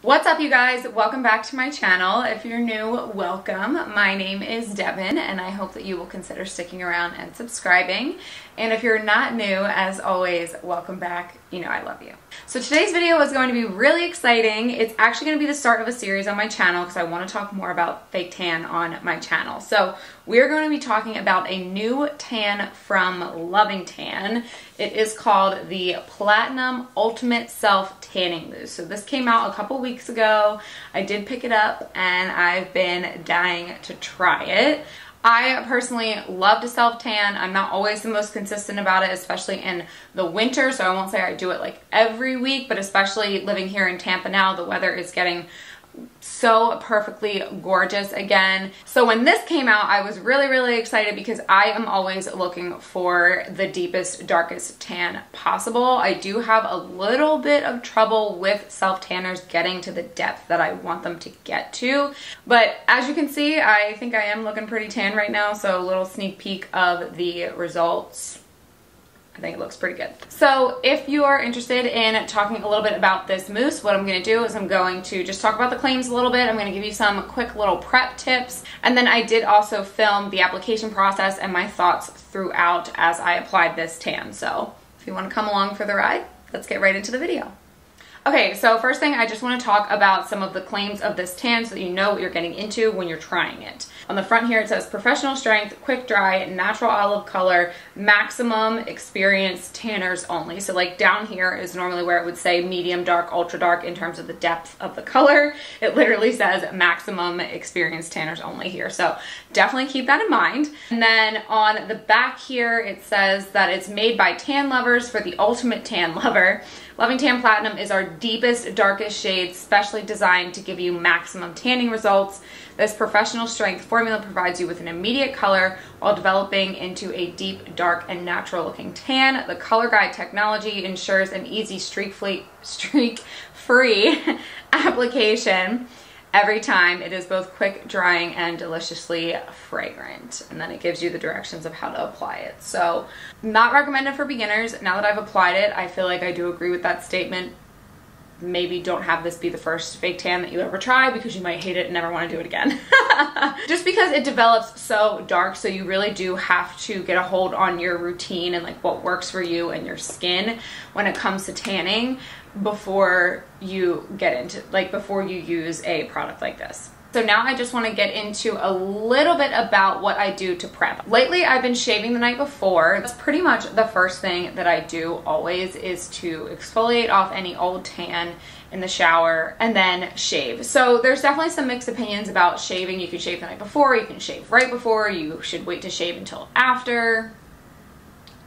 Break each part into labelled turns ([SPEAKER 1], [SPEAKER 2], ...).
[SPEAKER 1] What's up, you guys? Welcome back to my channel. If you're new, welcome. My name is Devin, and I hope that you will consider sticking around and subscribing. And if you're not new, as always, welcome back. You know I love you. So today's video is going to be really exciting. It's actually going to be the start of a series on my channel because I want to talk more about fake tan on my channel. So we're going to be talking about a new tan from Loving Tan. It is called the Platinum Ultimate Self Tanning Mousse. So this came out a couple weeks ago. I did pick it up and I've been dying to try it. I personally love to self-tan. I'm not always the most consistent about it, especially in the winter, so I won't say I do it like every week, but especially living here in Tampa now, the weather is getting so perfectly gorgeous again. So when this came out, I was really excited because I am always looking for the deepest, darkest tan possible. I do have a little bit of trouble with self-tanners getting to the depth that I want them to get to. But as you can see, I think I am looking pretty tan right now. So a little sneak peek of the results. I think it looks pretty good. So if you are interested in talking a little bit about this mousse, what I'm going to do is I'm going to just talk about the claims a little bit. I'm going to give you some quick little prep tips. And then I did also film the application process and my thoughts throughout as I applied this tan. So if you want to come along for the ride, let's get right into the video. Okay, so first thing, I just want to talk about some of the claims of this tan so that you know what you're getting into when you're trying it. On the front here it says professional strength, quick dry, natural olive color, maximum experience tanners only. So like down here is normally where it would say medium dark, ultra dark in terms of the depth of the color. It literally says maximum experience tanners only here. So definitely keep that in mind. And then on the back here it says that it's made by tan lovers for the ultimate tan lover. Loving Tan Platinum is our deepest, darkest shade, specially designed to give you maximum tanning results. This professional strength formula provides you with an immediate color while developing into a deep, dark, and natural looking tan. The color guide technology ensures an easy streak-free application every time. It is both quick drying and deliciously fragrant. And then it gives you the directions of how to apply it. So not recommended for beginners. Now that I've applied it, I feel like I do agree with that statement. Maybe don't have this be the first fake tan that you ever try because you might hate it and never want to do it again. Just because it develops so dark, so you really do have to get a hold on your routine and like what works for you and your skin when it comes to tanning before you get into, like before you use a product like this. So now I just want to get into a little bit about what I do to prep. Lately, I've been shaving the night before. That's pretty much the first thing that I do always is to exfoliate off any old tan in the shower and then shave. So there's definitely some mixed opinions about shaving. You can shave the night before, you can shave right before, you should wait to shave until after.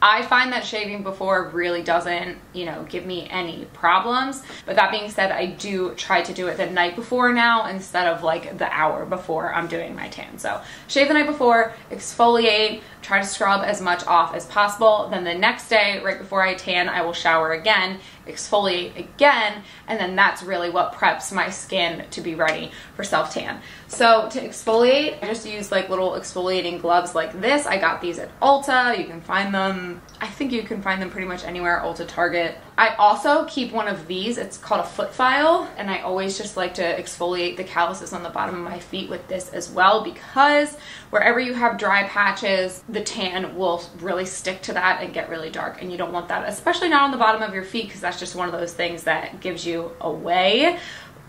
[SPEAKER 1] I find that shaving before really doesn't, you know, give me any problems. But that being said, I do try to do it the night before now instead of like the hour before I'm doing my tan. So shave the night before, exfoliate, try to scrub as much off as possible. Then the next day, right before I tan, I will shower again, exfoliate again, and then that's really what preps my skin to be ready for self-tan. So to exfoliate, I just use like little exfoliating gloves like this. I got these at Ulta. You can find them, I think you can find them pretty much anywhere, Ulta, Target. I also keep one of these. It's called a foot file, and I always just like to exfoliate the calluses on the bottom of my feet with this as well because wherever you have dry patches, the tan will really stick to that and get really dark, and you don't want that, especially not on the bottom of your feet because that's just one of those things that gives you away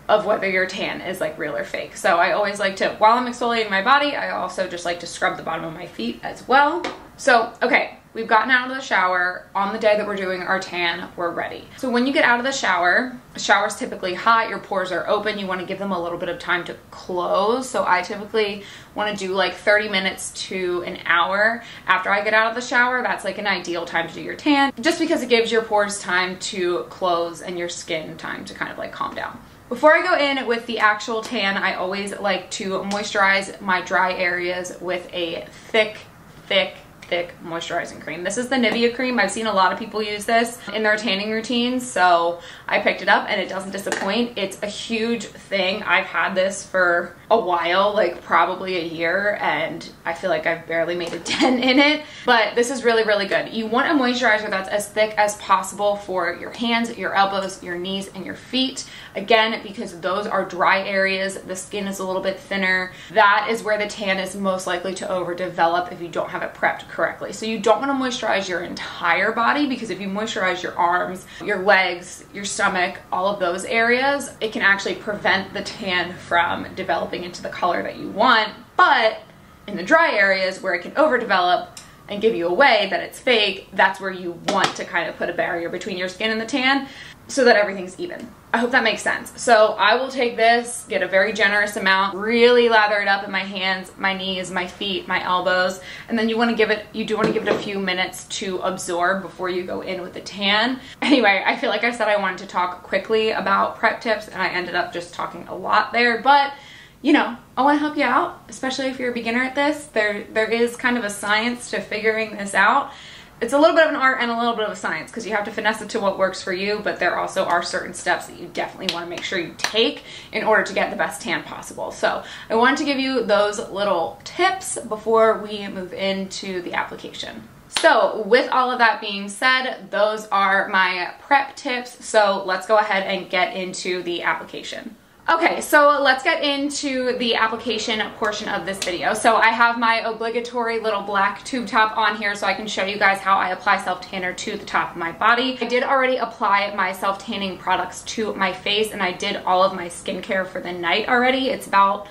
[SPEAKER 1] of whether your tan is like real or fake. So I always like to, while I'm exfoliating my body, I also just like to scrub the bottom of my feet as well. So, okay, we've gotten out of the shower. On the day that we're doing our tan, we're ready. So when you get out of the shower's typically hot, your pores are open, you want to give them a little bit of time to close. So I typically want to do like 30 minutes to an hour after I get out of the shower. That's like an ideal time to do your tan, just because it gives your pores time to close and your skin time to kind of like calm down. Before I go in with the actual tan, I always like to moisturize my dry areas with a thick moisturizing cream. This is the Nivea cream. I've seen a lot of people use this in their tanning routines, so I picked it up and it doesn't disappoint. It's a huge thing. I've had this for a while, like probably a year, and I feel like I've barely made a dent in it, but this is really, really good. You want a moisturizer that's as thick as possible for your hands, your elbows, your knees, and your feet. Again, because those are dry areas, the skin is a little bit thinner. That is where the tan is most likely to overdevelop if you don't have it prepped correctly. So you don't want to moisturize your entire body, because if you moisturize your arms, your legs, your stomach, all of those areas, it can actually prevent the tan from developing into the color that you want. But in the dry areas where it can overdevelop and give you away that it's fake, that's where you want to kind of put a barrier between your skin and the tan so that everything's even. I hope that makes sense. So I will take this, get a very generous amount, really lather it up in my hands, my knees, my feet, my elbows, and then you do want to give it a few minutes to absorb before you go in with the tan. Anyway, I feel like I said I wanted to talk quickly about prep tips, and I ended up just talking a lot there, but you know, I want to help you out, especially if you're a beginner at this. There is kind of a science to figuring this out. It's a little bit of an art and a little bit of a science, because you have to finesse it to what works for you, but there also are certain steps that you definitely want to make sure you take in order to get the best tan possible. So I wanted to give you those little tips before we move into the application. So with all of that being said, those are my prep tips. So let's go ahead and get into the application. Okay, so let's get into the application portion of this video. So I have my obligatory little black tube top on here so I can show you guys how I apply self-tanner to the top of my body. I did already apply my self-tanning products to my face, and I did all of my skincare for the night already. It's about,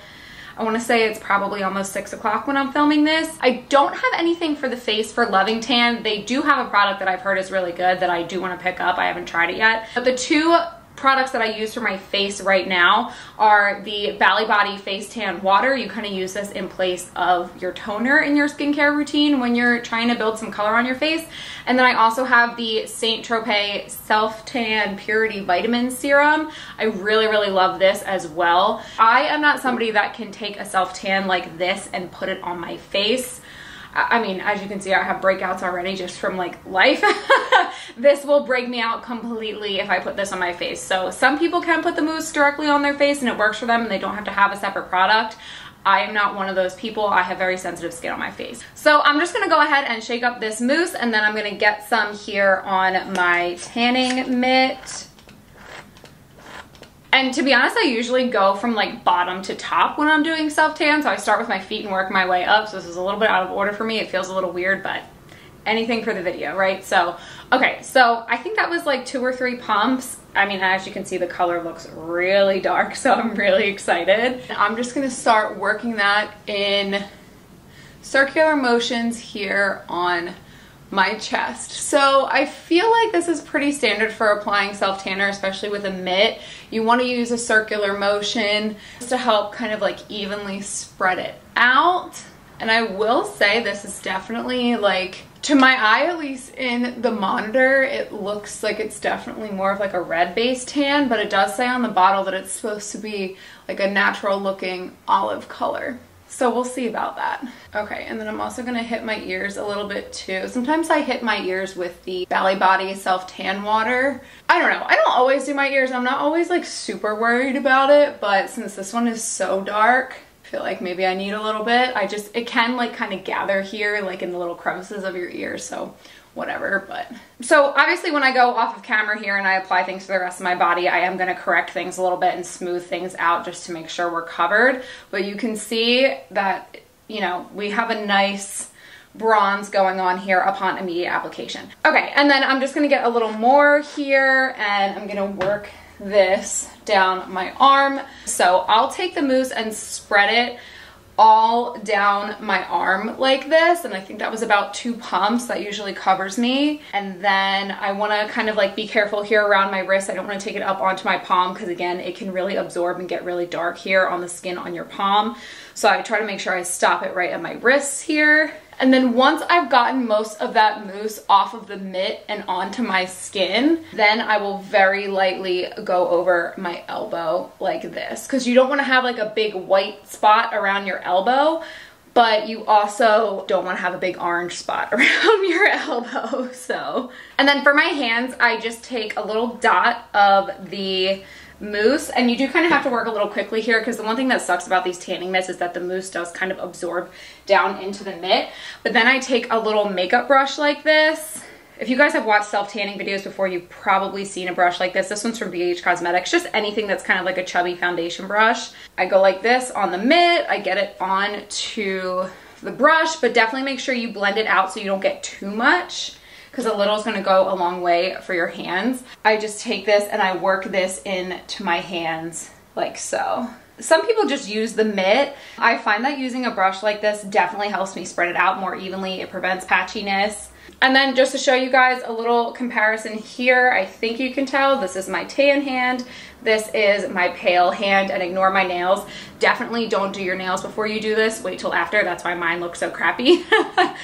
[SPEAKER 1] I want to say it's probably almost 6 o'clock when I'm filming this. I don't have anything for the face for Loving Tan. They do have a product that I've heard is really good that I do want to pick up. I haven't tried it yet. But the two products that I use for my face right now are the Bali Body Face Tan Water. You kind of use this in place of your toner in your skincare routine when you're trying to build some color on your face. And then I also have the Saint Tropez Self Tan Purity Vitamin Serum. I really, really love this as well. I am not somebody that can take a self tan like this and put it on my face. I mean, as you can see, I have breakouts already just from like life. This will break me out completely if I put this on my face. So some people can put the mousse directly on their face and it works for them and they don't have to have a separate product. I am not one of those people. I have very sensitive skin on my face. So I'm just gonna go ahead and shake up this mousse, and then I'm gonna get some here on my tanning mitt. And to be honest, I usually go from like bottom to top when I'm doing self-tan. So I start with my feet and work my way up. So this is a little bit out of order for me. It feels a little weird, but anything for the video, right? So, okay, so I think that was like 2 or 3 pumps. I mean, as you can see, the color looks really dark, so I'm really excited. I'm just gonna start working that in circular motions here on my chest. So I feel like this is pretty standard for applying self-tanner, especially with a mitt. You want to use a circular motion just to help kind of like evenly spread it out. And I will say this is definitely like, to my eye at least in the monitor, it looks like it's definitely more of like a red based tan, but it does say on the bottle that it's supposed to be like a natural looking olive color. So we'll see about that. Okay, and then I'm also gonna hit my ears a little bit too. Sometimes I hit my ears with the Bali Body Self-Tan Water. I don't know, I don't always do my ears. I'm not always like super worried about it, but since this one is so dark, I feel like maybe I need a little bit. It can like kind of gather here like in the little crevices of your ears, so whatever. But so obviously when I go off of camera here and I apply things to the rest of my body, I am going to correct things a little bit and smooth things out just to make sure we're covered. But you can see that, you know, we have a nice bronze going on here upon immediate application. Okay, and then I'm just going to get a little more here and I'm going to work this down my arm. So I'll take the mousse and spread it all down my arm like this, and I think that was about 2 pumps. That usually covers me. And then I want to kind of like be careful here around my wrist. I don't want to take it up onto my palm because again, it can really absorb and get really dark here on the skin on your palm. So I try to make sure I stop it right at my wrists here. And then once I've gotten most of that mousse off of the mitt and onto my skin, then I will very lightly go over my elbow like this. Because you don't want to have like a big white spot around your elbow, but you also don't want to have a big orange spot around your elbow. So, and then for my hands, I just take a little dot of the mousse, and you do kind of have to work a little quickly here because the one thing that sucks about these tanning mitts is that the mousse does kind of absorb down into the mitt. But then I take a little makeup brush like this. If you guys have watched self-tanning videos before, you've probably seen a brush like this. This one's from BH Cosmetics, just anything that's kind of like a chubby foundation brush. I go like this on the mitt, I get it on to the brush, but definitely make sure you blend it out so you don't get too much, because a little is going to go a long way for your hands. I just take this and I work this into my hands like so. Some people just use the mitt. I find that using a brush like this definitely helps me spread it out more evenly. It prevents patchiness. And then just to show you guys a little comparison here, I think you can tell this is my tan hand, this is my pale hand, and ignore my nails. Definitely don't do your nails before you do this. Wait till after. That's why mine looks so crappy.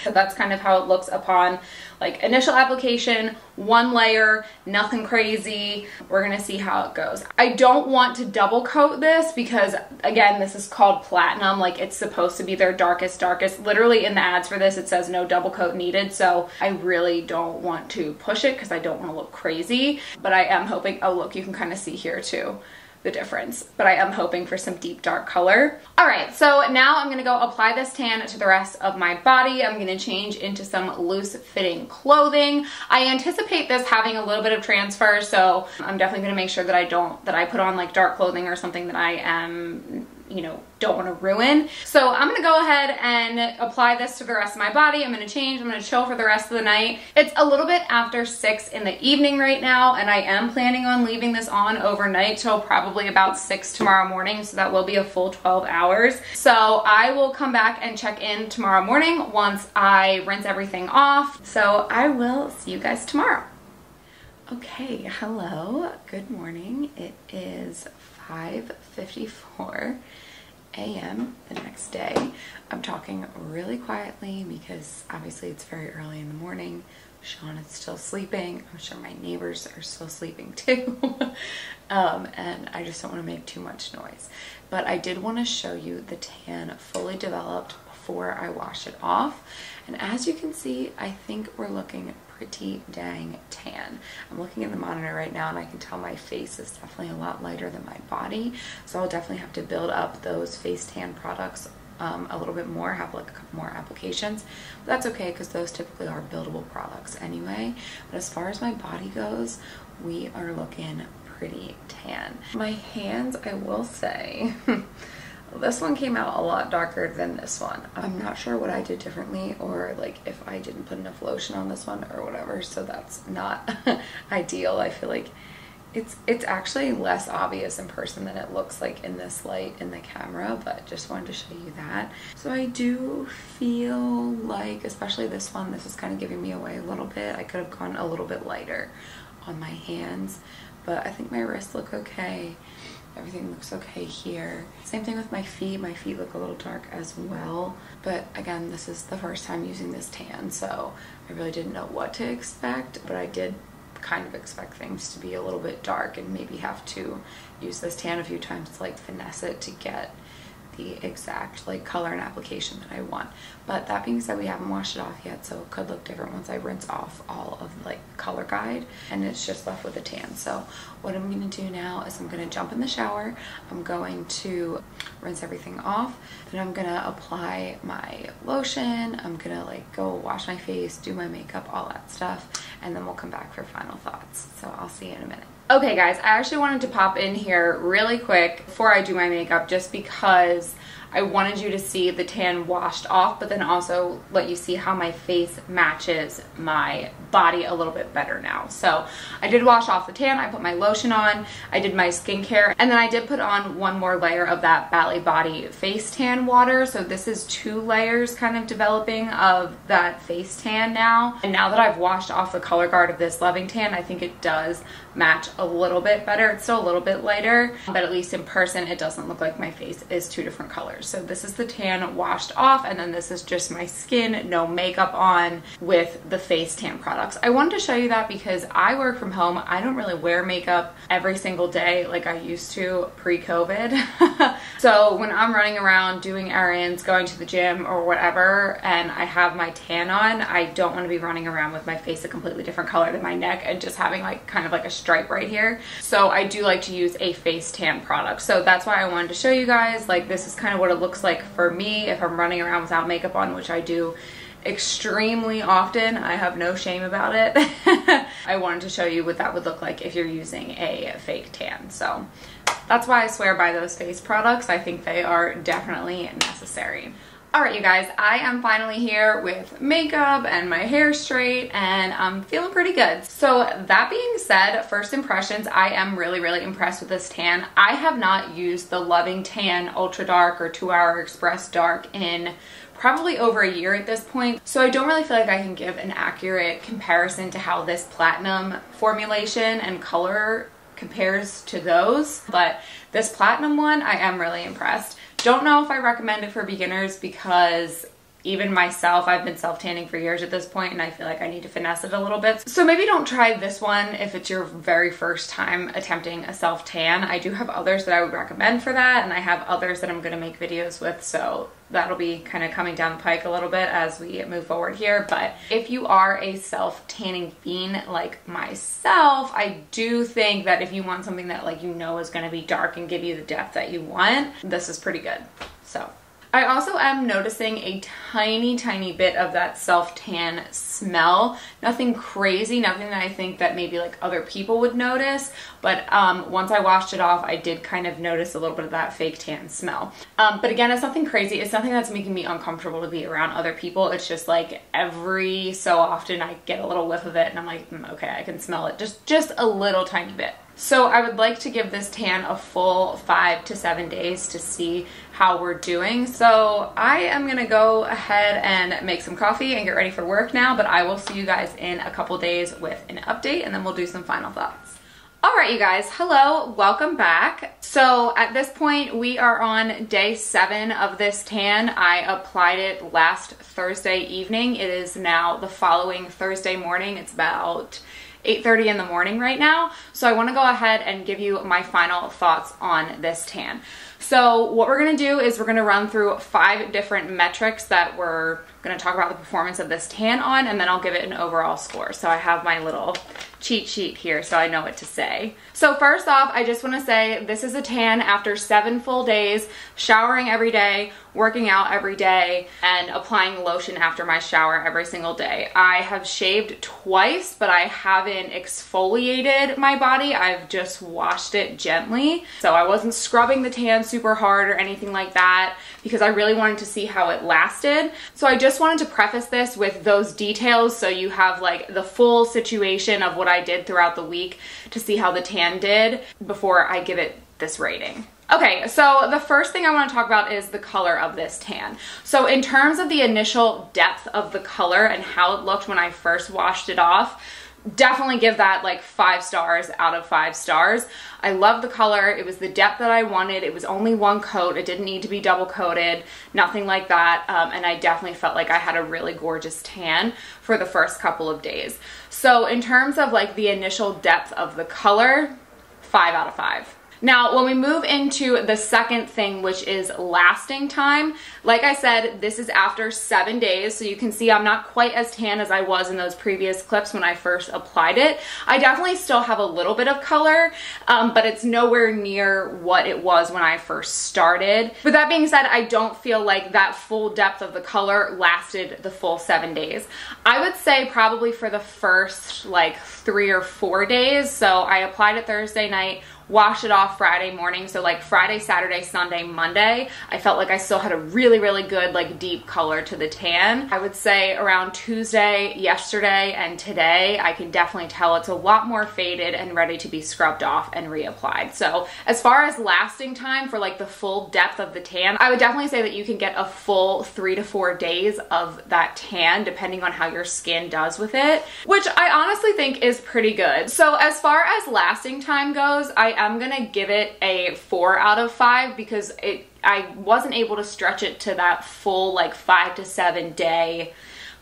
[SPEAKER 1] So that's kind of how it looks upon like initial application, one layer, nothing crazy. We're gonna see how it goes. I don't want to double coat this because again, this is called platinum. Like it's supposed to be their darkest. Literally in the ads for this, it says no double coat needed. So I really don't want to push it because I don't want to look crazy, but I am hoping, oh look, you can kind of see here too the difference, but I am hoping for some deep dark color. All right, so now I'm gonna go apply this tan to the rest of my body. I'm gonna change into some loose fitting clothing. I anticipate this having a little bit of transfer, so I'm definitely gonna make sure that I put on like dark clothing or something that I am, you know, don't want to ruin. So I'm gonna go ahead and apply this to the rest of my body. I'm gonna change, I'm gonna chill for the rest of the night. It's a little bit after 6 in the evening right now, and I am planning on leaving this on overnight till probably about 6 tomorrow morning, so that will be a full 12 hours. So I will come back and check in tomorrow morning once I rinse everything off. So I will see you guys tomorrow. Okay, hello, good morning. It is 5:54 a.m. the next day. I'm talking really quietly because obviously it's very early in the morning. Sean is still sleeping. I'm sure my neighbors are still sleeping too. And I just don't want to make too much noise. But I did want to show you the tan fully developed before I wash it off. And as you can see, I think we're looking pretty dang tan. I'm looking at the monitor right now and I can tell my face is definitely a lot lighter than my body. So I'll definitely have to build up those face tan products a little bit more, have like a couple more applications. But that's okay because those typically are buildable products anyway. But as far as my body goes, we are looking pretty tan. My hands, I will say, this one came out a lot darker than this one. I'm not sure what I did differently or like if I didn't put enough lotion on this one or whatever, so that's not ideal. I feel like it's actually less obvious in person than it looks like in this light in the camera, but just wanted to show you that. So I do feel like, especially this one, this is kind of giving me away a little bit. I could have gone a little bit lighter on my hands, but I think my wrists look okay. Everything looks okay here. Same thing with my feet. My feet look a little dark as well. But again, this is the first time using this tan, so I really didn't know what to expect, but I did kind of expect things to be a little bit dark and maybe have to use this tan a few times to like finesse it to get the exact like color and application that I want. But that being said, we haven't washed it off yet, so it could look different once I rinse off all of like color guide and it's just left with a tan. So what I'm going to do now is I'm going to jump in the shower. I'm going to rinse everything off, then I'm going to apply my lotion. I'm going to like go wash my face, do my makeup, all that stuff, and then we'll come back for final thoughts. So I'll see you in a minute. Okay guys, I actually wanted to pop in here really quick before I do my makeup just because I wanted you to see the tan washed off, but then also let you see how my face matches my body a little bit better now. So I did wash off the tan, I put my lotion on, I did my skincare, and then I did put on one more layer of that Bali Body face tan water. So this is 2 layers kind of developing of that face tan now. And now that I've washed off the color guard of this Loving Tan, I think it does match a little bit better. It's still a little bit lighter, but at least in person it doesn't look like my face is 2 different colors. So this is the tan washed off, and then this is just my skin, no makeup on, with the face tan products. I wanted to show you that because I work from home. I don't really wear makeup every single day like I used to pre-COVID. So when I'm running around doing errands, going to the gym or whatever, and I have my tan on, I don't want to be running around with my face a completely different color than my neck and just having like kind of like a stripe right here. So I do like to use a face tan product. So that's why I wanted to show you guys, like, this is kind of what it looks like for me if I'm running around without makeup on, which I do extremely often. I have no shame about it. I wanted to show you what that would look like if you're using a fake tan. So that's why I swear by those face products. I think they are definitely necessary. Alright, you guys, I am finally here with makeup and my hair straight, and I'm feeling pretty good. So that being said, first impressions, I am really impressed with this tan. I have not used the Loving Tan Ultra Dark or 2 Hour Express Dark in probably over a year at this point. So I don't really feel like I can give an accurate comparison to how this platinum formulation and color compares to those. But this platinum one, I am really impressed. Don't know if I recommend it for beginners because even myself, I've been self-tanning for years at this point and I feel like I need to finesse it a little bit. So maybe don't try this one if it's your very first time attempting a self-tan. I do have others that I would recommend for that, and I have others that I'm going to make videos with, so that'll be kind of coming down the pike a little bit as we move forward here. But if you are a self-tanning fiend like myself, I do think that if you want something that, like, you know is going to be dark and give you the depth that you want, this is pretty good. So I also am noticing a tiny bit of that self-tan smell. Nothing crazy, nothing that I think that maybe like other people would notice, but once I washed it off, I did kind of notice a little bit of that fake tan smell. But again, it's nothing crazy. It's nothing that's making me uncomfortable to be around other people. It's just like every so often I get a little whiff of it and I'm like, okay, I can smell it just a little tiny bit. So I would like to give this tan a full 5 to 7 days to see how we're doing. So I am gonna go ahead and make some coffee and get ready for work now, but I will see you guys in a couple days with an update and then we'll do some final thoughts. All right, you guys, hello, welcome back. So at this point, we are on day 7 of this tan. I applied it last Thursday evening. It is now the following Thursday morning. It's about 8:30 in the morning right now. So I want to go ahead and give you my final thoughts on this tan. So what we're going to do is we're going to run through 5 different metrics that we're going to talk about the performance of this tan on, and then I'll give it an overall score. So I have my little cheat sheet here so I know what to say. So first off, I just want to say this is a tan after 7 full days, showering every day, working out every day, and applying lotion after my shower every single day. I have shaved twice, but I haven't exfoliated my body. I've just washed it gently. So I wasn't scrubbing the tan super hard or anything like that because I really wanted to see how it lasted. So I just wanted to preface this with those details so you have like the full situation of what I did throughout the week to see how the tan did before I give it this rating. Okay, so the first thing I want to talk about is the color of this tan. So in terms of the initial depth of the color and how it looked when I first washed it off, definitely give that like 5 stars out of 5 stars. I love the color. It was the depth that I wanted. It was only 1 coat. It didn't need to be double coated, nothing like that. And I definitely felt like I had a really gorgeous tan for the first couple of days. So in terms of like the initial depth of the color, 5 out of 5. Now, when we move into the second thing, which is lasting time, like I said, this is after 7 days, so you can see I'm not quite as tan as I was in those previous clips when I first applied it. I definitely still have a little bit of color, but it's nowhere near what it was when I first started. But that being said, I don't feel like that full depth of the color lasted the full 7 days. I would say probably for the first like 3 or 4 days. So I applied it Thursday night, washed it off Friday morning. So like Friday, Saturday, Sunday, Monday, I felt like I still had a really good like deep color to the tan. I would say around Tuesday, yesterday, and today, I can definitely tell it's a lot more faded and ready to be scrubbed off and reapplied. So as far as lasting time for like the full depth of the tan, I would definitely say that you can get a full 3 to 4 days of that tan depending on how your skin does with it, which I honestly think is pretty good. So as far as lasting time goes, I am gonna give it a 4 out of 5 because I wasn't able to stretch it to that full like 5 to 7 day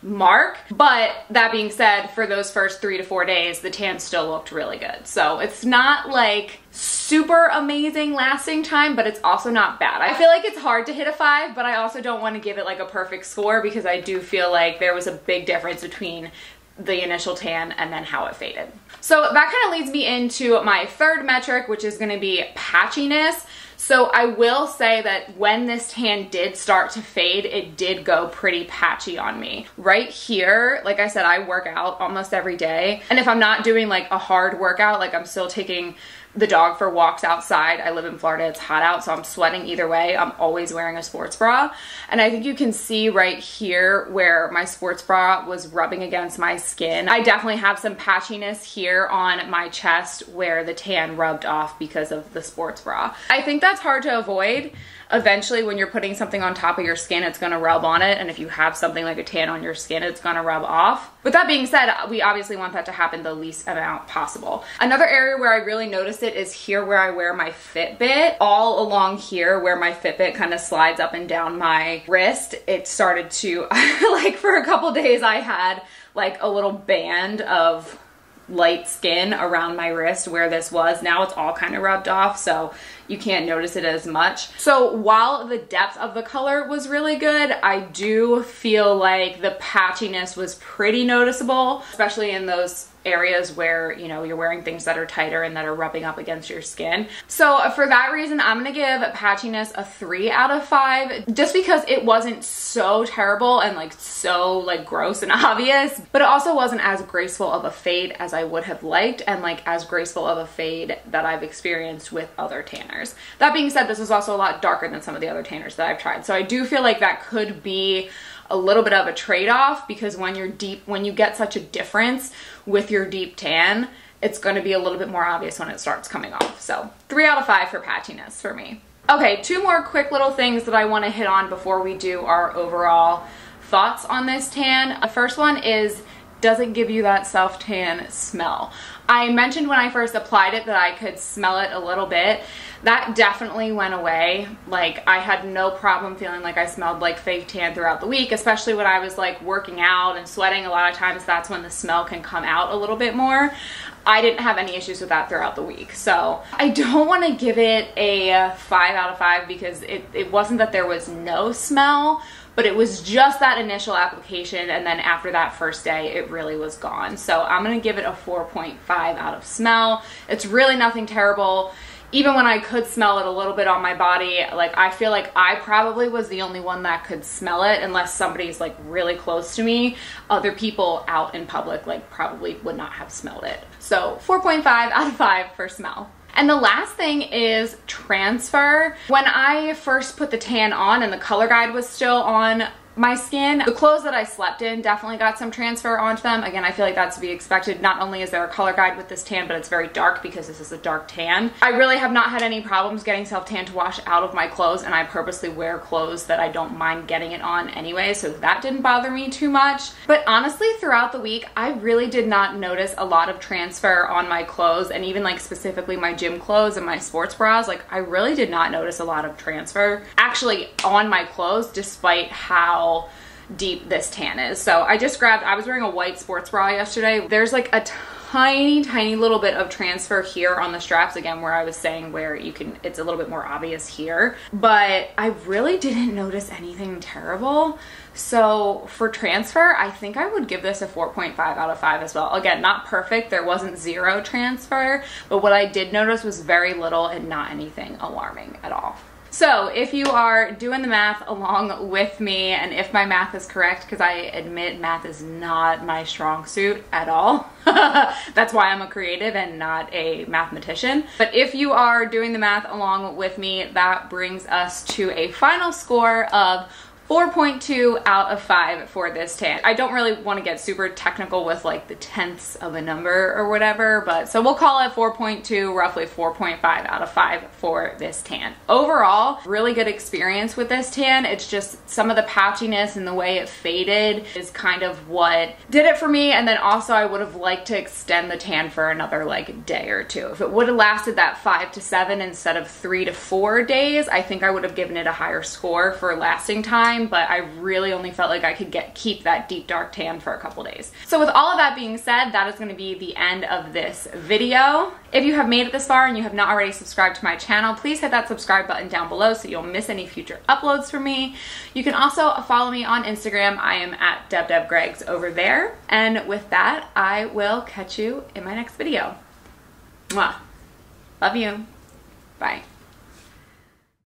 [SPEAKER 1] mark. But that being said, for those first 3 to 4 days, the tan still looked really good. So it's not like super amazing lasting time, but it's also not bad. I feel like it's hard to hit a 5, but I also don't want to give it like a perfect score because I do feel like there was a big difference between the initial tan and then how it faded. So that kind of leads me into my third metric, which is going to be patchiness. So I will say that when this tan did start to fade, it did go pretty patchy on me. Right here, like I said, I work out almost every day. And if I'm not doing like a hard workout, like I'm still taking the dog for walks outside. I live in Florida, it's hot out, so I'm sweating either way. I'm always wearing a sports bra. And I think you can see right here where my sports bra was rubbing against my skin. I definitely have some patchiness here on my chest where the tan rubbed off because of the sports bra. I think that's hard to avoid. Eventually, when you're putting something on top of your skin, it's gonna rub on it. And if you have something like a tan on your skin, it's gonna rub off. With that being said, we obviously want that to happen the least amount possible. Another area where I really noticed it is here where I wear my Fitbit. All along here where my Fitbit kind of slides up and down my wrist, it started to, like for a couple days I had like a little band of light skin around my wrist where this was. Now it's all kind of rubbed off, so you can't notice it as much. So while the depth of the color was really good, I do feel like the patchiness was pretty noticeable, especially in those areas where, you know, you're wearing things that are tighter and that are rubbing up against your skin. So for that reason, I'm gonna give patchiness a 3 out of 5, just because it wasn't so terrible and like so like gross and obvious, but it also wasn't as graceful of a fade as I would have liked, and like as graceful of a fade that I've experienced with other tanners. That being said, this is also a lot darker than some of the other tanners that I've tried. So I do feel like that could be a little bit of a trade-off, because when you're deep, when you get such a difference with your deep tan, it's going to be a little bit more obvious when it starts coming off. So 3 out of 5 for patchiness for me. Okay, 2 more quick little things that I want to hit on before we do our overall thoughts on this tan. The first one is, does it give you that self-tan smell? I mentioned when I first applied it that I could smell it a little bit. That definitely went away. Like, I had no problem feeling like I smelled like fake tan throughout the week, especially when I was like working out and sweating. A lot of times that's when the smell can come out a little bit more. I didn't have any issues with that throughout the week. So I don't want to give it a 5 out of 5 because it wasn't that there was no smell, but it was just that initial application, and then after that first day, it really was gone. So I'm gonna give it a 4.5 out of smell. It's really nothing terrible. Even when I could smell it a little bit on my body, like I feel like I probably was the only one that could smell it, unless somebody's like really close to me. Other people out in public like probably would not have smelled it. So 4.5 out of 5 for smell. And the last thing is transfer. When I first put the tan on and the color guide was still on my skin, the clothes that I slept in definitely got some transfer onto them. Again, I feel like that's to be expected. Not only is there a color guide with this tan, but it's very dark because this is a dark tan. I really have not had any problems getting self-tan to wash out of my clothes, and I purposely wear clothes that I don't mind getting it on anyway, so that didn't bother me too much. But honestly, throughout the week, I really did not notice a lot of transfer on my clothes, and even like specifically my gym clothes and my sports bras. Like, I really did not notice a lot of transfer actually on my clothes, despite how deep this tan is. So I just grabbed, I was wearing a white sports bra yesterday. There's like a tiny little bit of transfer here on the straps, again where I was saying where you can, it's a little bit more obvious here, but I really didn't notice anything terrible. So for transfer, I think I would give this a 4.5 out of 5 as well. Again, not perfect, there wasn't zero transfer, but what I did notice was very little and not anything alarming at all. So if you are doing the math along with me, and if my math is correct, because I admit math is not my strong suit at all. That's why I'm a creative and not a mathematician. But if you are doing the math along with me, that brings us to a final score of 4.2 out of 5 for this tan. I don't really want to get super technical with like the tenths of a number or whatever, but so we'll call it 4.2, roughly 4.5 out of 5 for this tan. Overall, really good experience with this tan. It's just some of the patchiness and the way it faded is kind of what did it for me. And then also I would have liked to extend the tan for another like day or two. If it would have lasted that 5 to 7 instead of 3 to 4 days, I think I would have given it a higher score for lasting time. time, but I really only felt like I could keep that deep dark tan for a couple days. So with all of that being said, that is going to be the end of this video. If you have made it this far and you have not already subscribed to my channel, please hit that subscribe button down below so you don't miss any future uploads from me. You can also follow me on Instagram. I am at DebDebGregs over there. And with that, I will catch you in my next video. Mwah. Love you. Bye.